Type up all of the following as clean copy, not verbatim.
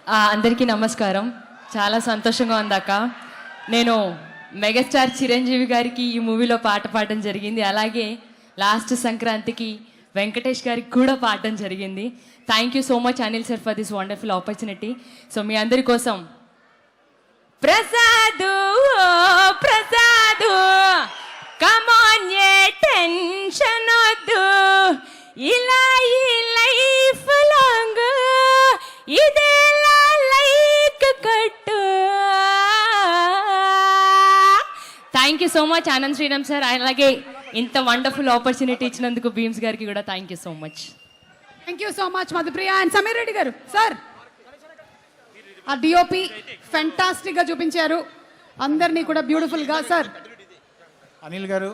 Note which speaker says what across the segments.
Speaker 1: అందరికీ నమస్కారం. చాలా సంతోషంగా ఉంది అక్క. నేను మెగాస్టార్ చిరంజీవి గారికి ఈ మూవీలో పాట పాడడం జరిగింది. అలాగే లాస్ట్ సంక్రాంతికి వెంకటేష్ గారికి కూడా పాడడం జరిగింది. Thank you so much Anil sir for this wonderful opportunity. So మీ అందరి కోసం ప్రసాదు ప్రసాదు కమాన్ ఏ టెన్షన్ వద్దు, ఇలా ఈ లైఫ్ లాంగ్ ఇదేలా లైక్ కట్టు. Thank you so much Anand Sriram sir. అలాగే ఇంత వండర్ఫుల్ ఆపర్చునిటీ ఇచ్చినందుకు భీమ్స్ గారికి కూడా thank you so much.
Speaker 2: Thank you so much Madhupriya and Sameer Reddy గారు. సార్ ఆ డిఓపి ఫెంటాస్టిక్ గా చూపించారు అందరినీ కూడా బ్యూటిఫుల్ గా. సార్
Speaker 3: అనిల్ గారు,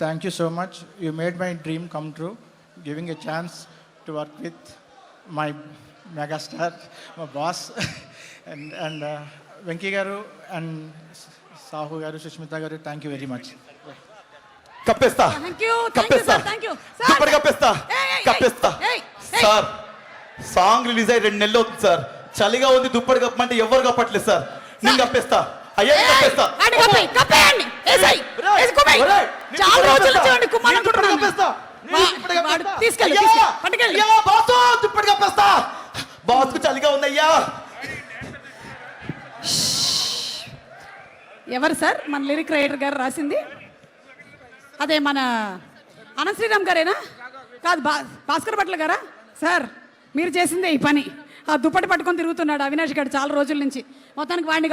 Speaker 3: thank you so much. You made my dream come true, giving a chance to work with my megastar, my boss. And Venky గారు and Sahu గారు, సుష్మిత గారు, థ్యాంక్ యూ వెరీ మచ్.
Speaker 4: కప్పేస్తా, కప్పేస్తా, దుప్పటి కప్పేస్తా, కప్పేస్తా. సార్ సాంగ్ రిలీజ్ అయ్యి 2 నెలలు అవుతుంది sir. చలిగా ఉంది, దుప్పటి కప్పమంటే ఎవరు కప్పట్లేదు సార్. నేను కప్పేస్తా, అయ్యా కప్పేస్తా. దుప్పటి కప్పేస్తా. బాస్ కు చలిగా ఉంది అయ్యా.
Speaker 2: ఎవరు సార్ మన లిరిక్ రైటర్ గారు రాసింది? అదే మన అనంత్ శ్రీరామ్ గారేనా? కాదు, భాస్కర్ భట్ల గారా? సార్ మీరు చేసిందే ఈ పని. ఆ దుప్పటి పట్టుకొని తిరుగుతున్నాడు అవినాష్ గారు చాలా రోజుల నుంచి. మొత్తానికి వాడిని